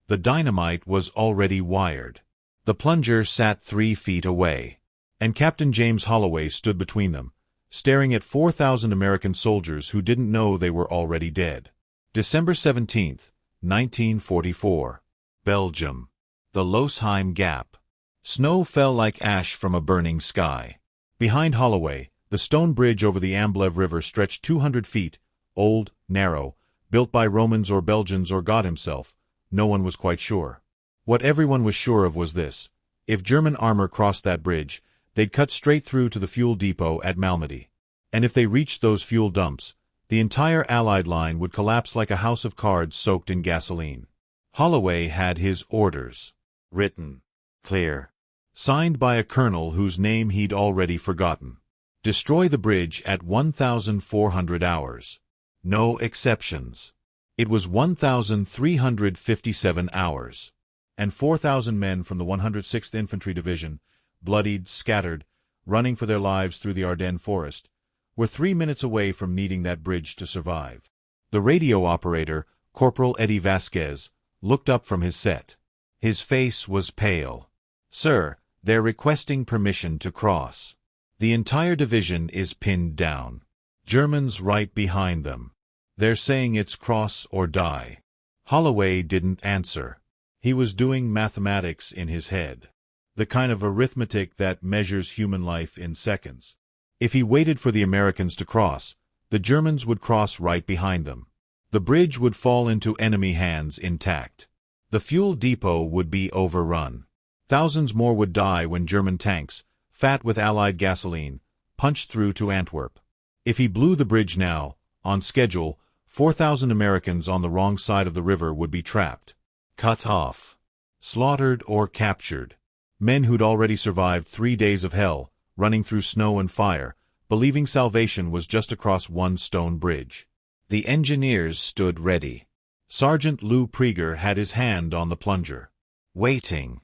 The dynamite was already wired. The plunger sat 3 feet away, and Captain James Holloway stood between them, staring at 4,000 American soldiers who didn't know they were already dead. December 17, 1944. Belgium. The Losheim Gap. Snow fell like ash from a burning sky. Behind Holloway, the stone bridge over the Amblève River stretched 200 feet, old, narrow, built by Romans or Belgians or God himself. No one was quite sure. What everyone was sure of was this: if German armor crossed that bridge, they'd cut straight through to the fuel depot at Malmédy. And if they reached those fuel dumps, the entire Allied line would collapse like a house of cards soaked in gasoline. Holloway had his orders. Written. Clear. Signed by a colonel whose name he'd already forgotten. Destroy the bridge at 1,400 hours. No exceptions. It was 1,357 hours. And 4,000 men from the 106th Infantry Division, bloodied, scattered, running for their lives through the Ardennes forest, were 3 minutes away from needing that bridge to survive. The radio operator, Corporal Eddie Vasquez, looked up from his set. His face was pale. "Sir, they're requesting permission to cross. The entire division is pinned down. Germans right behind them. They're saying it's cross or die." Holloway didn't answer. He was doing mathematics in his head. The kind of arithmetic that measures human life in seconds. If he waited for the Americans to cross, the Germans would cross right behind them. The bridge would fall into enemy hands intact. The fuel depot would be overrun. Thousands more would die when German tanks, fat with Allied gasoline, punched through to Antwerp. If he blew the bridge now, on schedule, 4,000 Americans on the wrong side of the river would be trapped, cut off, slaughtered or captured. Men who'd already survived 3 days of hell, running through snow and fire, believing salvation was just across one stone bridge. The engineers stood ready. Sergeant Lou Prieger had his hand on the plunger. Waiting.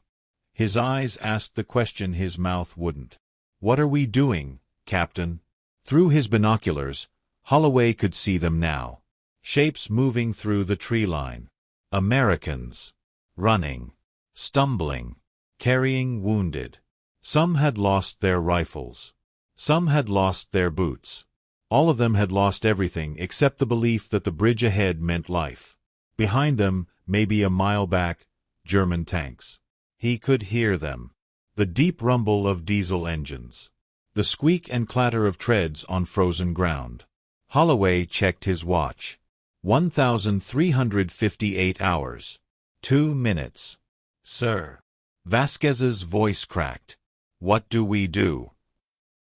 His eyes asked the question his mouth wouldn't. "What are we doing, Captain?" Through his binoculars, Holloway could see them now. Shapes moving through the tree line. Americans. Running. Stumbling. Carrying wounded. Some had lost their rifles. Some had lost their boots. All of them had lost everything except the belief that the bridge ahead meant life. Behind them, maybe a mile back, German tanks. He could hear them. The deep rumble of diesel engines. The squeak and clatter of treads on frozen ground. Holloway checked his watch. 1,358 hours. 2 minutes. "Sir." Vasquez's voice cracked. "What do we do?"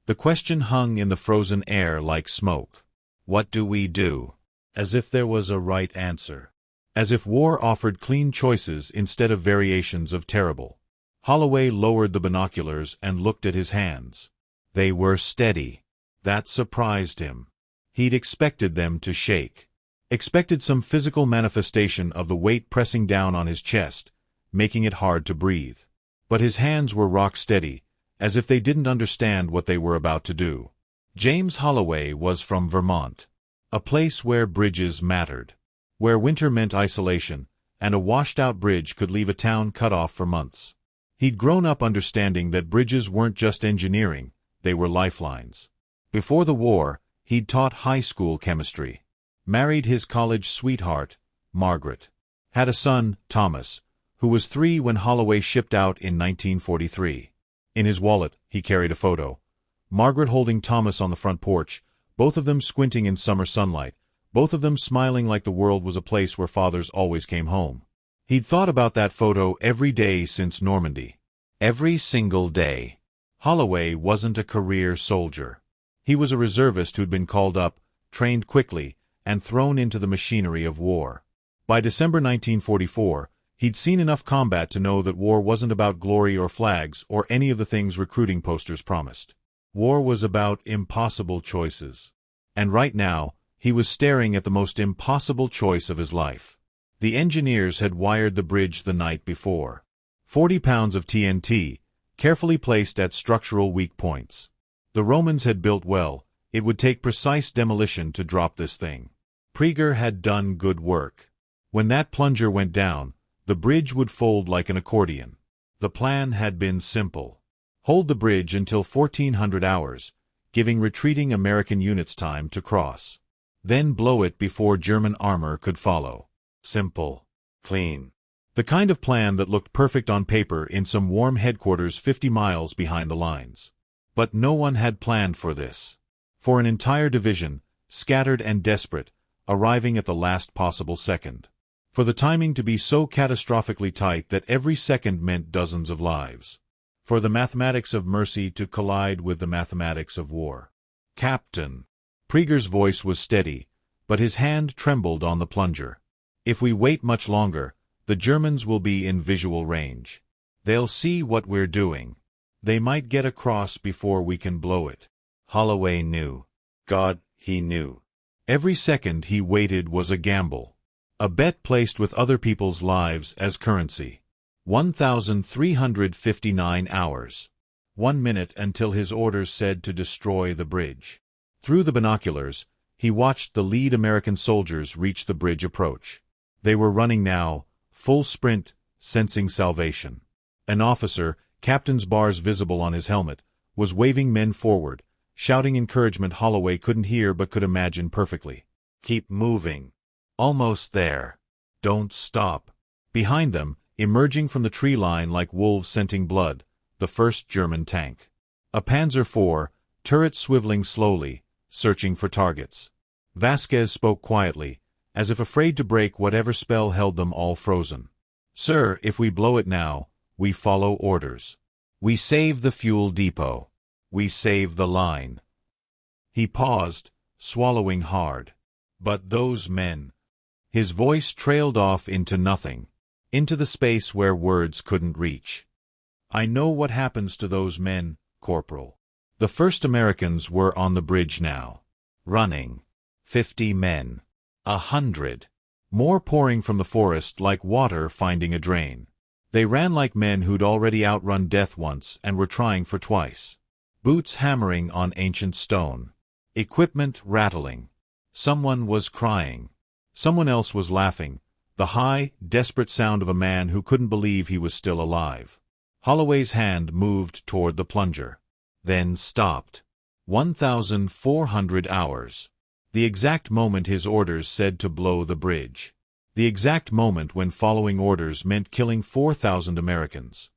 The question hung in the frozen air like smoke. What do we do? As if there was a right answer. As if war offered clean choices instead of variations of terrible. Holloway lowered the binoculars and looked at his hands. They were steady. That surprised him. He'd expected them to shake. Expected some physical manifestation of the weight pressing down on his chest, making it hard to breathe. But his hands were rock steady, as if they didn't understand what they were about to do. James Holloway was from Vermont, a place where bridges mattered, where winter meant isolation, and a washed-out bridge could leave a town cut off for months. He'd grown up understanding that bridges weren't just engineering, they were lifelines. Before the war, he'd taught high school chemistry. Married his college sweetheart, Margaret. Had a son, Thomas, who was 3 when Holloway shipped out in 1943. In his wallet, he carried a photo. Margaret holding Thomas on the front porch, both of them squinting in summer sunlight, both of them smiling like the world was a place where fathers always came home. He'd thought about that photo every day since Normandy. Every single day. Holloway wasn't a career soldier. He was a reservist who'd been called up, trained quickly, and thrown into the machinery of war. By December 1944, he'd seen enough combat to know that war wasn't about glory or flags or any of the things recruiting posters promised. War was about impossible choices. And right now, he was staring at the most impossible choice of his life. The engineers had wired the bridge the night before. 40 pounds of TNT, carefully placed at structural weak points. The Romans had built well, it would take precise demolition to drop this thing. Prieger had done good work. When that plunger went down, The bridge would fold like an accordion. The plan had been simple. Hold the bridge until 1400 hours, giving retreating American units time to cross. Then blow it before German armor could follow. Simple. Clean. The kind of plan that looked perfect on paper in some warm headquarters 50 miles behind the lines. But no one had planned for this. For an entire division, scattered and desperate, arriving at the last possible second. For the timing to be so catastrophically tight that every second meant dozens of lives. For the mathematics of mercy to collide with the mathematics of war. Captain. Prieger's voice was steady, but his hand trembled on the plunger. If we wait much longer, the Germans will be in visual range. They'll see what we're doing. They might get across before we can blow it. Holloway knew. God, he knew. Every second he waited was a gamble. A bet placed with other people's lives as currency. 1,359 hours. 1 minute until his orders said to destroy the bridge. Through the binoculars, he watched the lead American soldiers reach the bridge approach. They were running now, full sprint, sensing salvation. An officer, captain's bars visible on his helmet, was waving men forward, shouting encouragement Holloway couldn't hear but could imagine perfectly. Keep moving. Almost there. Don't stop. Behind them, emerging from the tree line like wolves scenting blood, the first German tank. A Panzer IV, turret swiveling slowly, searching for targets. Vasquez spoke quietly, as if afraid to break whatever spell held them all frozen. Sir, if we blow it now, we follow orders. We save the fuel depot. We save the line. He paused, swallowing hard. But those men. His voice trailed off into nothing, into the space where words couldn't reach. I know what happens to those men, Corporal. The first Americans were on the bridge now. Running. 50 men. 100. More pouring from the forest like water finding a drain. They ran like men who'd already outrun death once and were trying for twice. Boots hammering on ancient stone. Equipment rattling. Someone was crying. Someone else was laughing. The high, desperate sound of a man who couldn't believe he was still alive. Holloway's hand moved toward the plunger. Then stopped. 1,400 hours. The exact moment his orders said to blow the bridge. The exact moment when following orders meant killing 4,000 Americans.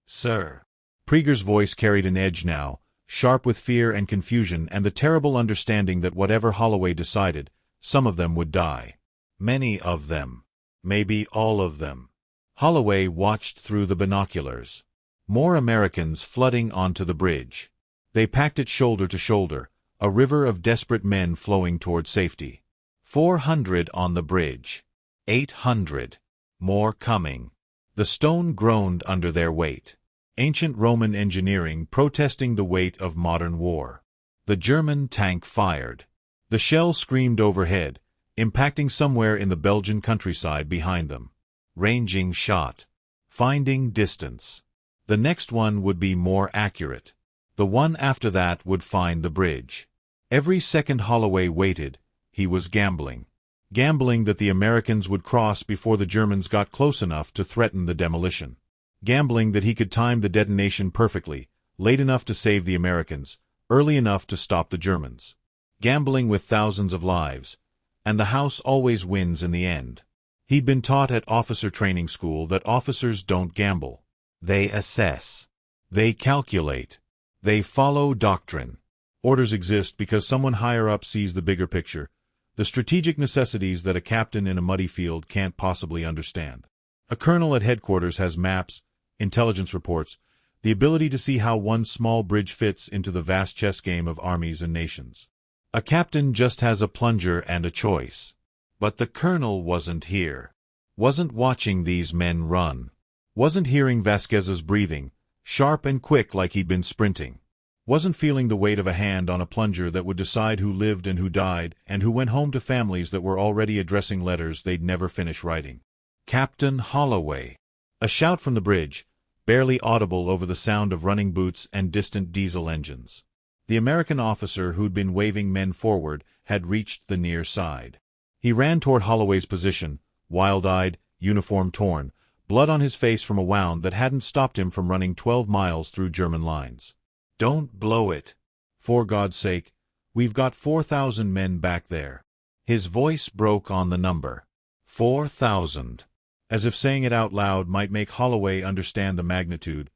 Sir. Prieger's voice carried an edge now, sharp with fear and confusion and the terrible understanding that whatever Holloway decided, some of them would die. Many of them. Maybe all of them. Holloway watched through the binoculars. More Americans flooding onto the bridge. They packed it shoulder to shoulder, a river of desperate men flowing toward safety. 400 on the bridge. 800. More coming. The stone groaned under their weight. Ancient Roman engineering protesting the weight of modern war. The German tank fired. The shell screamed overhead, impacting somewhere in the Belgian countryside behind them. Ranging shot. Finding distance. The next one would be more accurate. The one after that would find the bridge. Every second Holloway waited, he was gambling. Gambling that the Americans would cross before the Germans got close enough to threaten the demolition. Gambling that he could time the detonation perfectly, late enough to save the Americans, early enough to stop the Germans. Gambling with thousands of lives, and the house always wins in the end. He'd been taught at officer training school that officers don't gamble. They assess. They calculate. They follow doctrine. Orders exist because someone higher up sees the bigger picture, the strategic necessities that a captain in a muddy field can't possibly understand. A colonel at headquarters has maps, intelligence reports, the ability to see how one small bridge fits into the vast chess game of armies and nations. A captain just has a plunger and a choice. But the colonel wasn't here. Wasn't watching these men run. Wasn't hearing Vasquez's breathing, sharp and quick like he'd been sprinting. Wasn't feeling the weight of a hand on a plunger that would decide who lived and who died, and who went home to families that were already addressing letters they'd never finish writing. Captain Holloway. A shout from the bridge, barely audible over the sound of running boots and distant diesel engines. The American officer who'd been waving men forward had reached the near side. He ran toward Holloway's position, wild-eyed, uniform torn, blood on his face from a wound that hadn't stopped him from running 12 miles through German lines. "Don't blow it. For God's sake, we've got 4,000 men back there." His voice broke on the number. 4,000. As if saying it out loud might make Holloway understand the magnitude,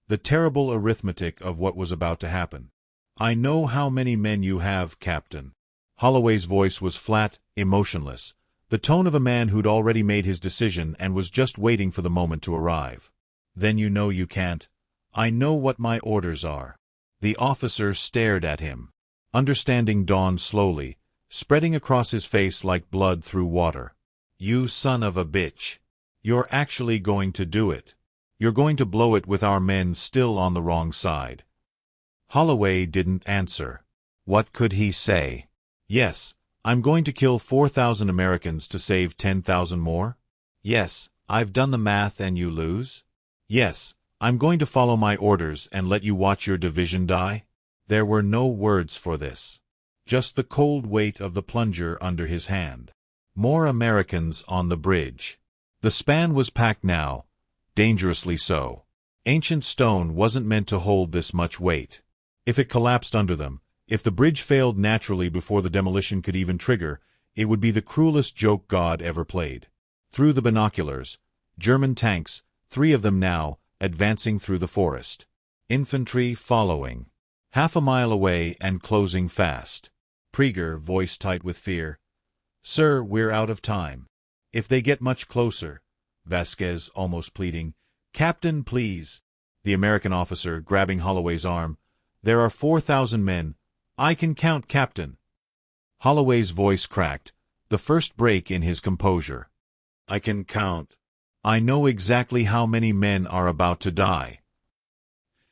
the terrible arithmetic of what was about to happen. "I know how many men you have, Captain." Holloway's voice was flat, emotionless, the tone of a man who'd already made his decision and was just waiting for the moment to arrive. "Then you know you can't. I know what my orders are." The officer stared at him. Understanding dawned slowly, spreading across his face like blood through water. "You son of a bitch. You're actually going to do it. You're going to blow it with our men still on the wrong side." Holloway didn't answer. What could he say? "Yes, I'm going to kill 4,000 Americans to save 10,000 more? Yes, I've done the math and you lose? Yes, I'm going to follow my orders and let you watch your division die?" There were no words for this. Just the cold weight of the plunger under his hand. More Americans on the bridge. The span was packed now, dangerously so. Ancient stone wasn't meant to hold this much weight. If it collapsed under them, if the bridge failed naturally before the demolition could even trigger, it would be the cruelest joke God ever played. Through the binoculars, German tanks, 3 of them now, advancing through the forest. Infantry following. Half a mile away and closing fast. Prieger, voice tight with fear. "Sir, we're out of time. If they get much closer." Vasquez, almost pleading. "Captain, please." The American officer, grabbing Holloway's arm. "There are 4,000 men. I can count, Captain." Holloway's voice cracked, the first break in his composure. "I can count. I know exactly how many men are about to die."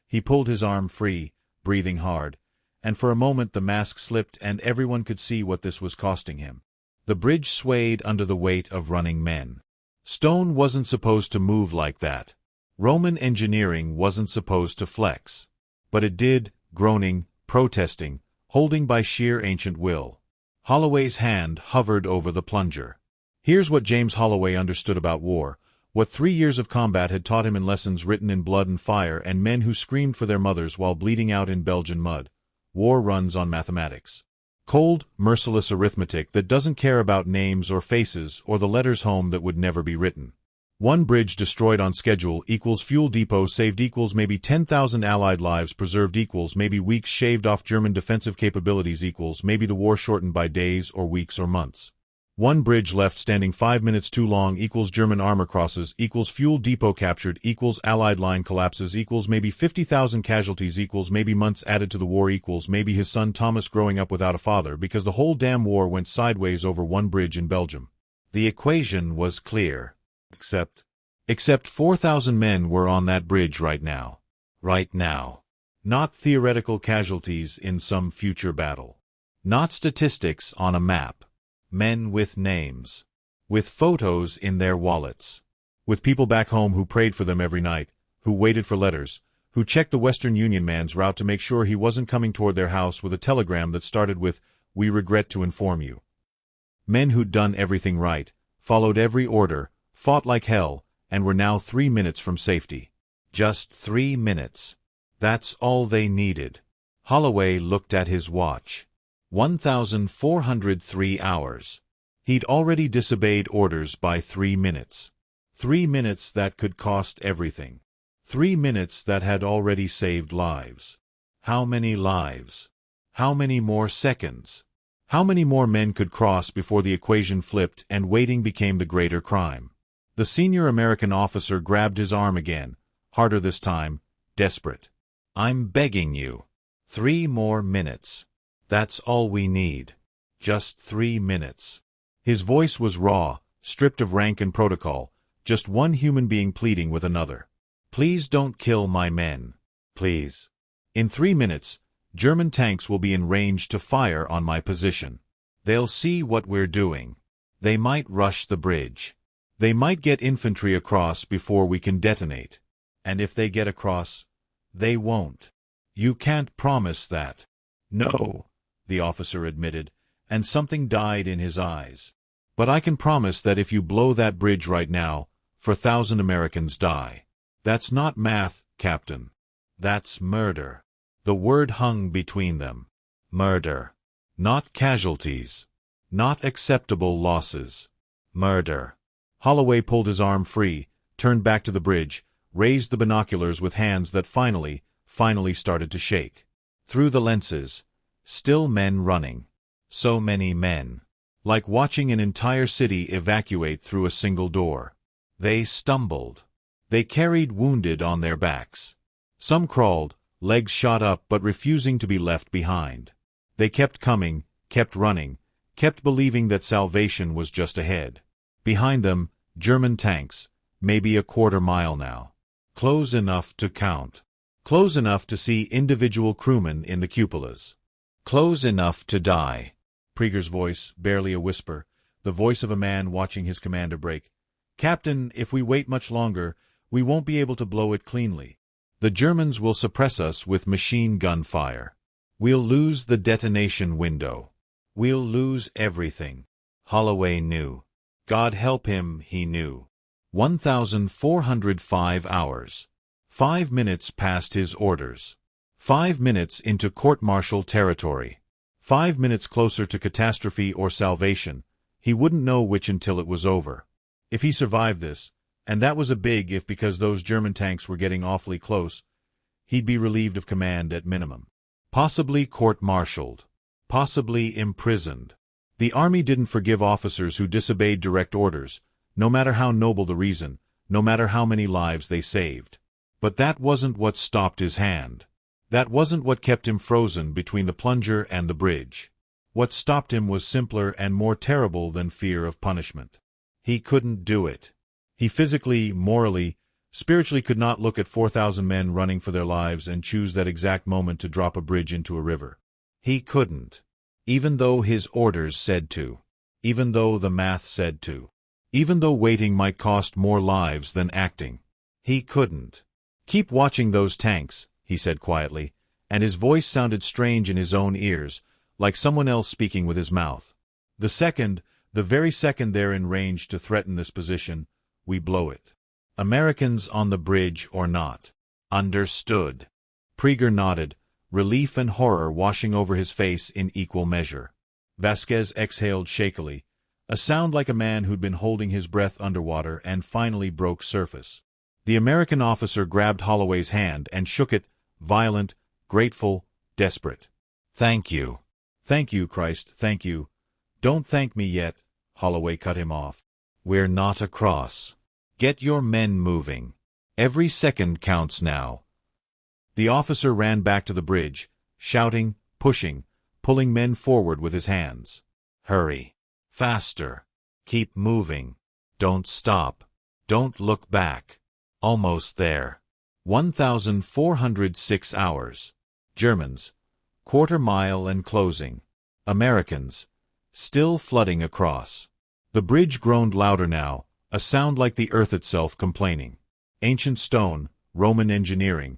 He pulled his arm free, breathing hard, and for a moment the mask slipped and everyone could see what this was costing him. The bridge swayed under the weight of running men. Stone wasn't supposed to move like that. Roman engineering wasn't supposed to flex. But it did, groaning, protesting, holding by sheer ancient will. Holloway's hand hovered over the plunger. Here's what James Holloway understood about war, what 3 years of combat had taught him in lessons written in blood and fire and men who screamed for their mothers while bleeding out in Belgian mud. War runs on mathematics. Cold, merciless arithmetic that doesn't care about names or faces or the letters home that would never be written. One bridge destroyed on schedule equals fuel depot saved equals maybe 10,000 Allied lives preserved equals maybe weeks shaved off German defensive capabilities equals maybe the war shortened by days or weeks or months. One bridge left standing 5 minutes too long equals German armor crosses equals fuel depot captured equals Allied line collapses equals maybe 50,000 casualties equals maybe months added to the war equals maybe his son Thomas growing up without a father because the whole damn war went sideways over one bridge in Belgium. The equation was clear. Except 4,000 men were on that bridge right now. Right now. Not theoretical casualties in some future battle. Not statistics on a map. Men with names. With photos in their wallets. With people back home who prayed for them every night, who waited for letters, who checked the Western Union man's route to make sure he wasn't coming toward their house with a telegram that started with, "We regret to inform you." Men who'd done everything right, followed every order, fought like hell, and were now 3 minutes from safety. Just 3 minutes. That's all they needed. Holloway looked at his watch. 1,403 hours. He'd already disobeyed orders by 3 minutes. 3 minutes that could cost everything. 3 minutes that had already saved lives. How many lives? How many more seconds? How many more men could cross before the equation flipped and waiting became the greater crime? The senior American officer grabbed his arm again, harder this time, desperate. "I'm begging you. 3 more minutes. That's all we need. Just 3 minutes." His voice was raw, stripped of rank and protocol, just one human being pleading with another. "Please don't kill my men. Please. In 3 minutes, German tanks will be in range to fire on my position. They'll see what we're doing. They might rush the bridge. They might get infantry across before we can detonate. And if they get across, they won't. You can't promise that." "No," the officer admitted, and something died in his eyes. "But I can promise that if you blow that bridge right now, 4,000 Americans die. That's not math, Captain. That's murder. The word hung between them. Murder. Not casualties. Not acceptable losses. Murder. Holloway pulled his arm free, turned back to the bridge, raised the binoculars with hands that finally started to shake. Through the lenses, still men running. So many men. Like watching an entire city evacuate through a single door. They stumbled. They carried wounded on their backs. Some crawled, legs shot up but refusing to be left behind. They kept coming, kept running, kept believing that salvation was just ahead. Behind them, German tanks, maybe a quarter mile now. Close enough to count. Close enough to see individual crewmen in the cupolas. Close enough to die. Prieger's voice, barely a whisper, the voice of a man watching his commander break. Captain, if we wait much longer, we won't be able to blow it cleanly. The Germans will suppress us with machine gun fire. We'll lose the detonation window. We'll lose everything. Holloway knew. God help him, he knew. 1,405 hours. 5 minutes past his orders. 5 minutes into court-martial territory. 5 minutes closer to catastrophe or salvation. He wouldn't know which until it was over. If he survived this, and that was a big if because those German tanks were getting awfully close, he'd be relieved of command at minimum. Possibly court-martialed. Possibly imprisoned. The army didn't forgive officers who disobeyed direct orders, no matter how noble the reason, no matter how many lives they saved. But that wasn't what stopped his hand. That wasn't what kept him frozen between the plunger and the bridge. What stopped him was simpler and more terrible than fear of punishment. He couldn't do it. He physically, morally, spiritually could not look at 4,000 men running for their lives and choose that exact moment to drop a bridge into a river. He couldn't. Even though his orders said to. Even though the math said to. Even though waiting might cost more lives than acting. He couldn't. Keep watching those tanks, he said quietly, and his voice sounded strange in his own ears, like someone else speaking with his mouth. The very second they're in range to threaten this position, we blow it. Americans on the bridge or not. Understood. Prieger nodded, relief and horror washing over his face in equal measure. Vasquez exhaled shakily, a sound like a man who'd been holding his breath underwater and finally broke surface. The American officer grabbed Holloway's hand and shook it, violent, grateful, desperate. Thank you. Thank you, Christ, thank you. Don't thank me yet, Holloway cut him off. We're not across. Get your men moving. Every second counts now. The officer ran back to the bridge, shouting, pushing, pulling men forward with his hands. Hurry. Faster. Keep moving. Don't stop. Don't look back. Almost there. 1,406 hours. Germans. Quarter mile and closing. Americans. Still flooding across. The bridge groaned louder now, a sound like the earth itself complaining. Ancient stone, Roman engineering,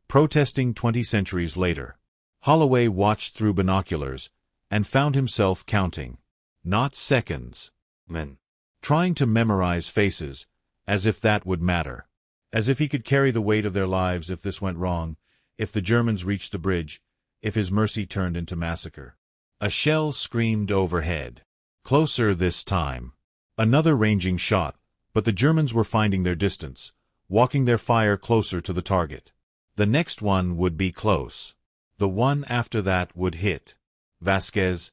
protesting 20 centuries later. Holloway watched through binoculars, and found himself counting. Not seconds. Men. Trying to memorize faces, as if that would matter. As if he could carry the weight of their lives if this went wrong, if the Germans reached the bridge, if his mercy turned into massacre. A shell screamed overhead. Closer this time. Another ranging shot, but the Germans were finding their distance, walking their fire closer to the target. The next one would be close. The one after that would hit. Vasquez.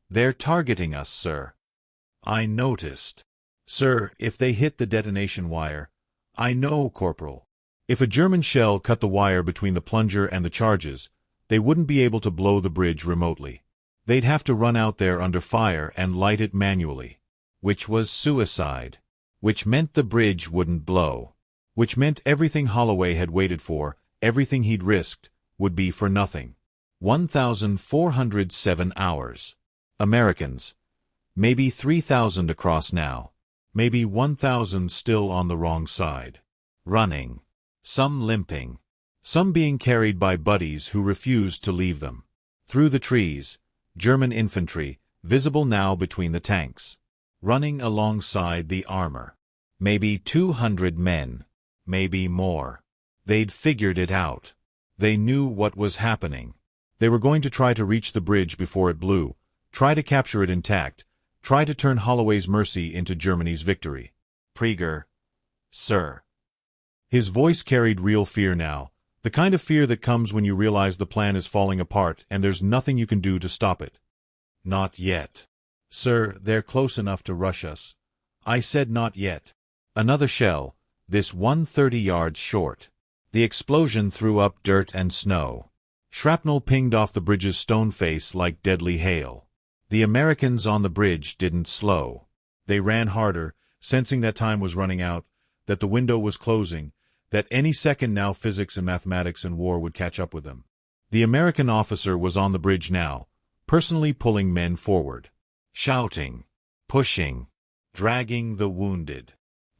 They're targeting us, sir. I noticed. Sir, if they hit the detonation wire. I know, Corporal. If a German shell cut the wire between the plunger and the charges, they wouldn't be able to blow the bridge remotely. They'd have to run out there under fire and light it manually. Which was suicide. Which meant the bridge wouldn't blow. Which meant everything Holloway had waited for, everything he'd risked, would be for nothing. 1,407 hours. Americans. Maybe 3,000 across now. Maybe 1,000 still on the wrong side. Running. Some limping. Some being carried by buddies who refused to leave them. Through the trees, German infantry, visible now between the tanks. Running alongside the armor. Maybe 200 men. Maybe more. They'd figured it out. They knew what was happening. They were going to try to reach the bridge before it blew, try to capture it intact, try to turn Holloway's mercy into Germany's victory. Praeger, sir. His voice carried real fear now, the kind of fear that comes when you realize the plan is falling apart and there's nothing you can do to stop it. Not yet. Sir, they're close enough to rush us. I said not yet. Another shell, this one 30 yards short. The explosion threw up dirt and snow. Shrapnel pinged off the bridge's stone face like deadly hail. The Americans on the bridge didn't slow. They ran harder, sensing that time was running out, that the window was closing, that any second now physics and mathematics and war would catch up with them. The American officer was on the bridge now, personally pulling men forward. Shouting, pushing, dragging the wounded,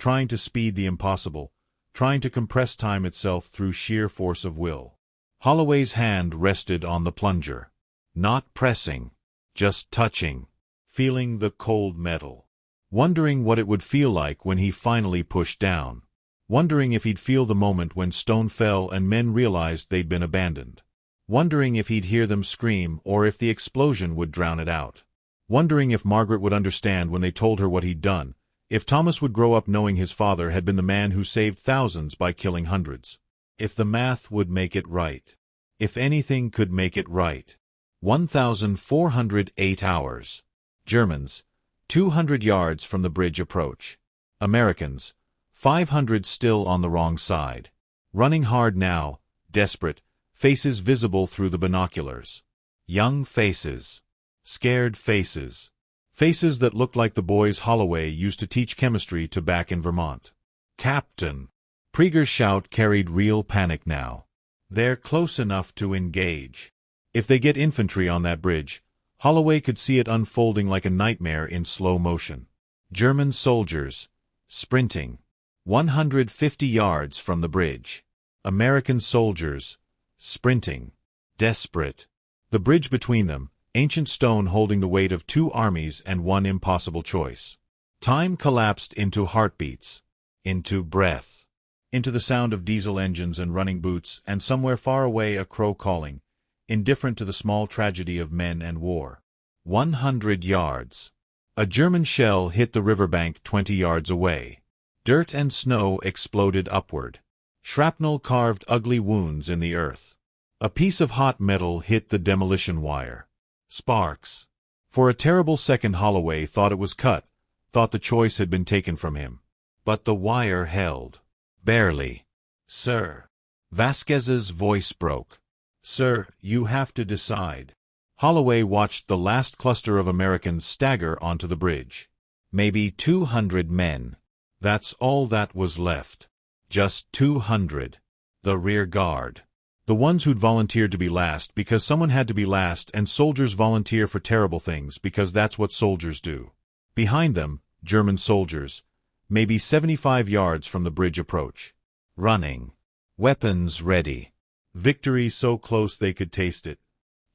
trying to speed the impossible, trying to compress time itself through sheer force of will. Holloway's hand rested on the plunger. Not pressing, just touching, feeling the cold metal. Wondering what it would feel like when he finally pushed down. Wondering if he'd feel the moment when stone fell and men realized they'd been abandoned. Wondering if he'd hear them scream or if the explosion would drown it out. Wondering if Margaret would understand when they told her what he'd done, if Thomas would grow up knowing his father had been the man who saved thousands by killing hundreds. If the math would make it right. If anything could make it right. 1,408 hours. Germans, 200 yards from the bridge approach. Americans, 500 still on the wrong side. Running hard now, desperate, faces visible through the binoculars. Young faces. Scared faces. Faces that looked like the boys Holloway used to teach chemistry to back in Vermont. Captain. Praeger's shout carried real panic now. They're close enough to engage. If they get infantry on that bridge, Holloway could see it unfolding like a nightmare in slow motion. German soldiers, sprinting, 150 yards from the bridge. American soldiers, sprinting, desperate. The bridge between them, ancient stone holding the weight of two armies and one impossible choice. Time collapsed into heartbeats, into breath, into the sound of diesel engines and running boots, and somewhere far away a crow calling, indifferent to the small tragedy of men and war. 100 yards. A German shell hit the riverbank 20 yards away. Dirt and snow exploded upward. Shrapnel carved ugly wounds in the earth. A piece of hot metal hit the demolition wire. Sparks. For a terrible second Holloway thought it was cut, thought the choice had been taken from him. But the wire held. Barely. Sir. Vasquez's voice broke. Sir, you have to decide. Holloway watched the last cluster of Americans stagger onto the bridge. Maybe 200 men. That's all that was left. Just 200. The rear guard. The ones who'd volunteered to be last because someone had to be last, and soldiers volunteer for terrible things because that's what soldiers do. Behind them, German soldiers, maybe 75 yards from the bridge approach. Running. Weapons ready. Victory so close they could taste it.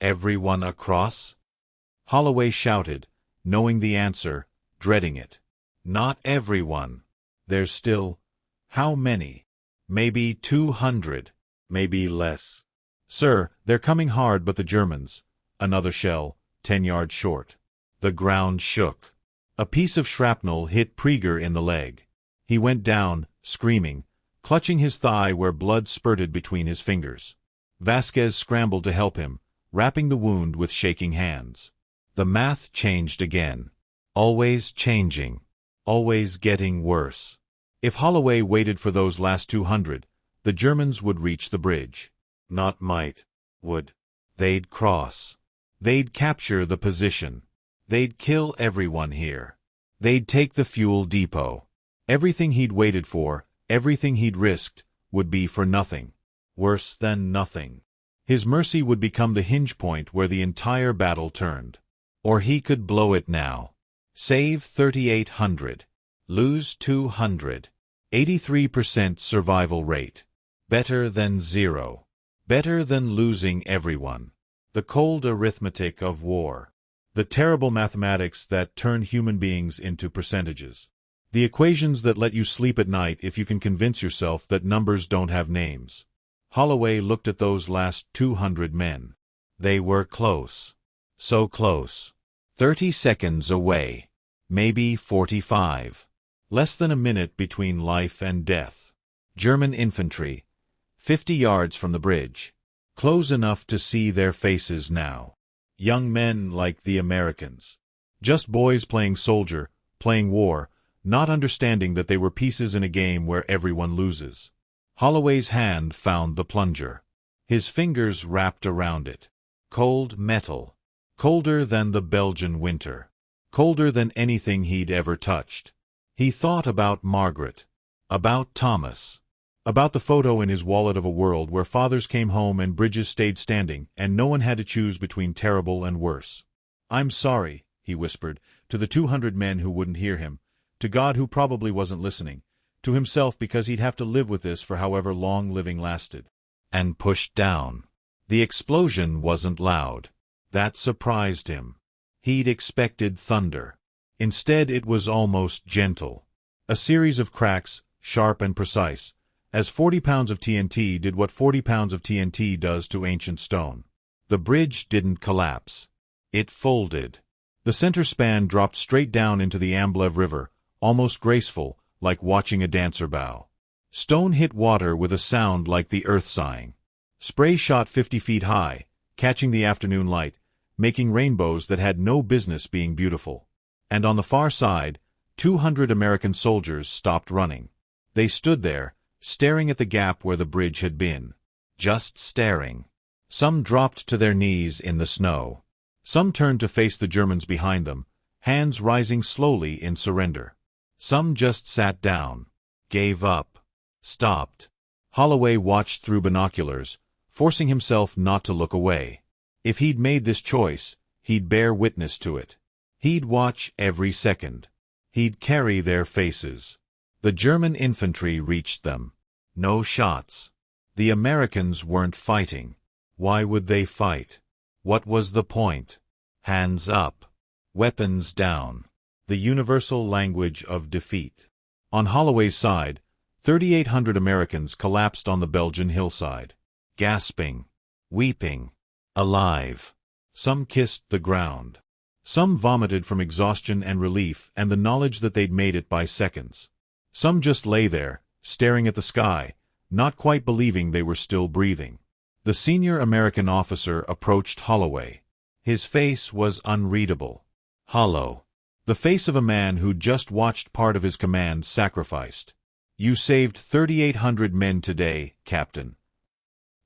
Everyone across? Holloway shouted, knowing the answer, dreading it. Not everyone. There's still... how many? Maybe 200. Maybe less. Sir, they're coming hard, but the Germans. Another shell, 10 yards short. The ground shook. A piece of shrapnel hit Praeger in the leg. He went down, screaming, clutching his thigh where blood spurted between his fingers. Vasquez scrambled to help him, wrapping the wound with shaking hands. The math changed again. Always changing. Always getting worse. If Holloway waited for those last 200, the Germans would reach the bridge. Not might. Would. They'd cross. They'd capture the position. They'd kill everyone here. They'd take the fuel depot. Everything he'd waited for, everything he'd risked, would be for nothing. Worse than nothing. His mercy would become the hinge point where the entire battle turned. Or he could blow it now. Save 3,800. Lose 200. 83% survival rate. Better than zero. Better than losing everyone. The cold arithmetic of war. The terrible mathematics that turn human beings into percentages. The equations that let you sleep at night if you can convince yourself that numbers don't have names. Holloway looked at those last 200 men. They were close. So close. 30 seconds away. Maybe 45. Less than a minute between life and death. German infantry. 50 yards from the bridge. Close enough to see their faces now. Young men like the Americans. Just boys playing soldier, playing war, not understanding that they were pieces in a game where everyone loses. Holloway's hand found the plunger. His fingers wrapped around it. Cold metal. Colder than the Belgian winter. Colder than anything he'd ever touched. He thought about Margaret. About Thomas. About the photo in his wallet of a world where fathers came home and bridges stayed standing, and no one had to choose between terrible and worse. "I'm sorry," he whispered, to the 200 men who wouldn't hear him, to God who probably wasn't listening, to himself because he'd have to live with this for however long living lasted. And pushed down. The explosion wasn't loud. That surprised him. He'd expected thunder. Instead it was almost gentle. A series of cracks, sharp and precise, as 40 pounds of TNT did what 40 pounds of TNT does to ancient stone. The bridge didn't collapse. It folded. The center span dropped straight down into the Amblève River, almost graceful, like watching a dancer bow. Stone hit water with a sound like the earth sighing. Spray shot 50 feet high, catching the afternoon light, making rainbows that had no business being beautiful. And on the far side, 200 American soldiers stopped running. They stood there, staring at the gap where the bridge had been. Just staring. Some dropped to their knees in the snow. Some turned to face the Germans behind them, hands rising slowly in surrender. Some just sat down. Gave up. Stopped. Holloway watched through binoculars, forcing himself not to look away. If he'd made this choice, he'd bear witness to it. He'd watch every second. He'd carry their faces. The German infantry reached them. No shots. The Americans weren't fighting. Why would they fight? What was the point? Hands up. Weapons down. The universal language of defeat. On Holloway's side, 3,800 Americans collapsed on the Belgian hillside. Gasping. Weeping. Alive. Some kissed the ground. Some vomited from exhaustion and relief and the knowledge that they'd made it by seconds. Some just lay there, staring at the sky, not quite believing they were still breathing. The senior American officer approached Holloway. His face was unreadable. Hollow. The face of a man who'd just watched part of his command sacrificed. "You saved 3,800 men today, Captain."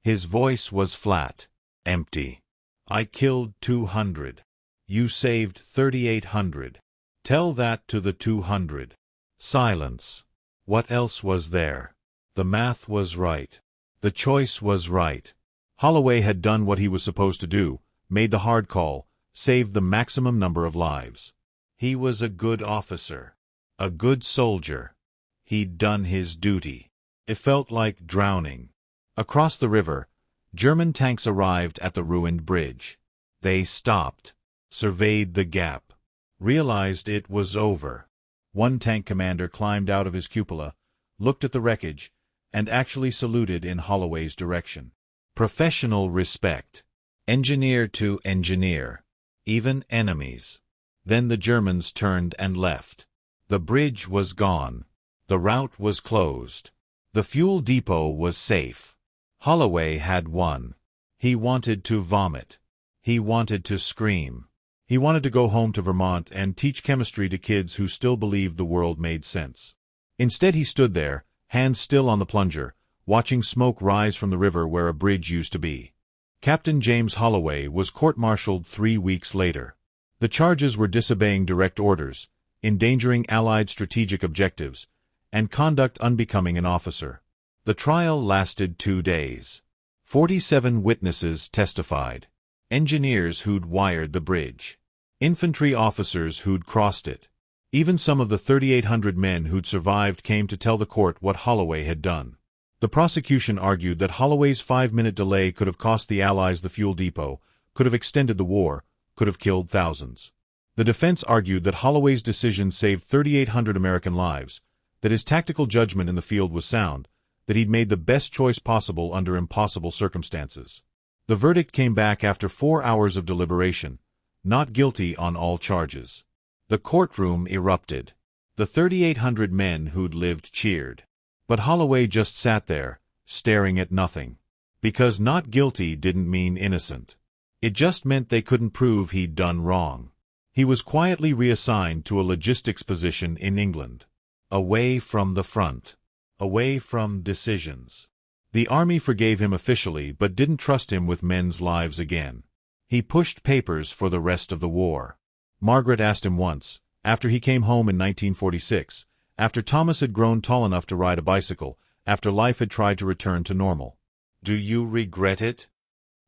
His voice was flat. Empty. "I killed 200. You saved 3,800. Tell that to the 200. Silence. What else was there? The math was right. The choice was right. Holloway had done what he was supposed to do, made the hard call, saved the maximum number of lives. He was a good officer. A good soldier. He'd done his duty. It felt like drowning. Across the river, German tanks arrived at the ruined bridge. They stopped, surveyed the gap, realized it was over. One tank commander climbed out of his cupola, looked at the wreckage, and actually saluted in Holloway's direction. Professional respect. Engineer to engineer. Even enemies. Then the Germans turned and left. The bridge was gone. The route was closed. The fuel depot was safe. Holloway had won. He wanted to vomit. He wanted to scream. He wanted to go home to Vermont and teach chemistry to kids who still believed the world made sense. Instead he stood there, hands still on the plunger, watching smoke rise from the river where a bridge used to be. Captain James Holloway was court-martialed 3 weeks later. The charges were disobeying direct orders, endangering Allied strategic objectives, and conduct unbecoming an officer. The trial lasted 2 days. 47 witnesses testified. Engineers who'd wired the bridge. Infantry officers who'd crossed it. Even some of the 3,800 men who'd survived came to tell the court what Holloway had done. The prosecution argued that Holloway's 5-minute delay could have cost the Allies the fuel depot, could have extended the war, could have killed thousands. The defense argued that Holloway's decision saved 3,800 American lives, that his tactical judgment in the field was sound, that he'd made the best choice possible under impossible circumstances. The verdict came back after 4 hours of deliberation, not guilty on all charges. The courtroom erupted. The 3,800 men who'd lived cheered. But Holloway just sat there, staring at nothing. Because not guilty didn't mean innocent. It just meant they couldn't prove he'd done wrong. He was quietly reassigned to a logistics position in England. Away from the front. Away from decisions. The army forgave him officially but didn't trust him with men's lives again. He pushed papers for the rest of the war. Margaret asked him once, after he came home in 1946, after Thomas had grown tall enough to ride a bicycle, after life had tried to return to normal. "Do you regret it?"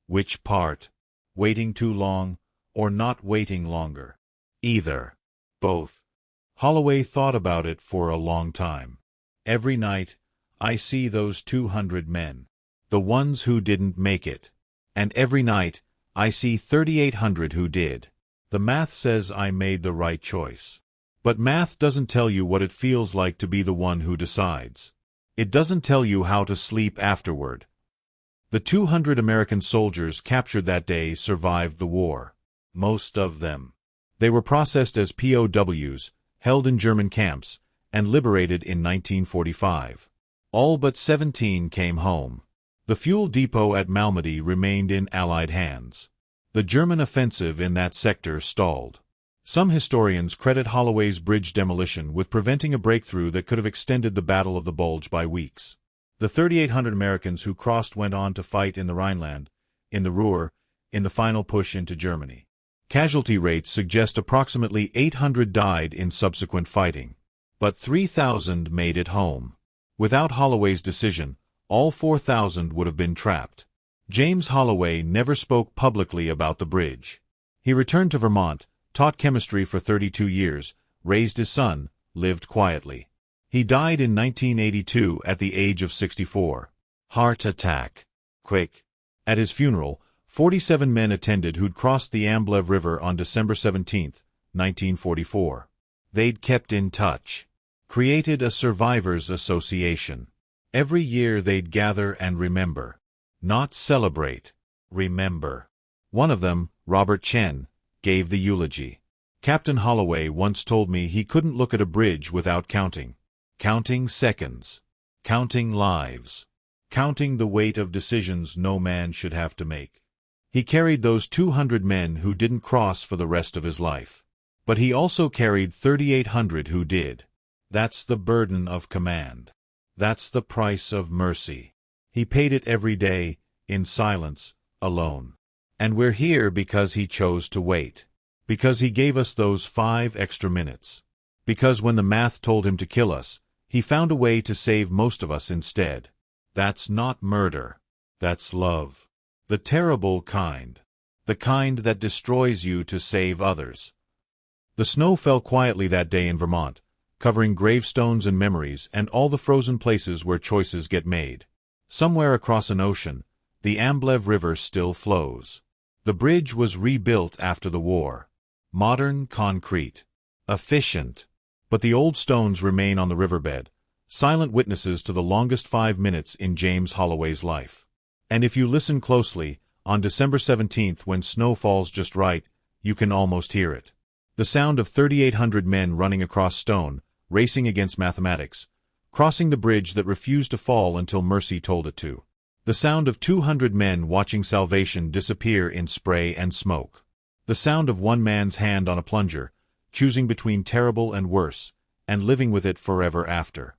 "Which part? Waiting too long, or not waiting longer?" "Either." "Both." Holloway thought about it for a long time. "Every night, I see those 200 men. The ones who didn't make it. And every night, I see 3,800 who did. The math says I made the right choice. But math doesn't tell you what it feels like to be the one who decides. It doesn't tell you how to sleep afterward." The 200 American soldiers captured that day survived the war. Most of them. They were processed as POWs, held in German camps, and liberated in 1945. All but 17 came home. The fuel depot at Malmédy remained in Allied hands. The German offensive in that sector stalled. Some historians credit Holloway's bridge demolition with preventing a breakthrough that could have extended the Battle of the Bulge by weeks. The 3,800 Americans who crossed went on to fight in the Rhineland, in the Ruhr, in the final push into Germany. Casualty rates suggest approximately 800 died in subsequent fighting. But 3,000 made it home. Without Holloway's decision, all 4,000 would have been trapped. James Holloway never spoke publicly about the bridge. He returned to Vermont, taught chemistry for 32 years, raised his son, lived quietly. He died in 1982 at the age of 64. Heart attack. Quick. At his funeral, 47 men attended who'd crossed the Amblève River on December 17, 1944. They'd kept in touch. Created a survivors' association. Every year they'd gather and remember. Not celebrate. Remember. One of them, Robert Chen, gave the eulogy. "Captain Holloway once told me he couldn't look at a bridge without counting. Counting seconds. Counting lives. Counting the weight of decisions no man should have to make." He carried those 200 men who didn't cross for the rest of his life. But he also carried 3,800 who did. That's the burden of command. That's the price of mercy. He paid it every day, in silence, alone. And we're here because he chose to wait. Because he gave us those 5 extra minutes. Because when the math told him to kill us, he found a way to save most of us instead. That's not murder. That's love. The terrible kind. The kind that destroys you to save others. The snow fell quietly that day in Vermont, covering gravestones and memories and all the frozen places where choices get made. Somewhere across an ocean, the Amblève River still flows. The bridge was rebuilt after the war. Modern concrete. Efficient. But the old stones remain on the riverbed, silent witnesses to the longest 5 minutes in James Holloway's life. And if you listen closely, on December 17th when snow falls just right, you can almost hear it. The sound of 3,800 men running across stone, racing against mathematics, crossing the bridge that refused to fall until mercy told it to. The sound of 200 men watching salvation disappear in spray and smoke. The sound of one man's hand on a plunger, choosing between terrible and worse, and living with it forever after.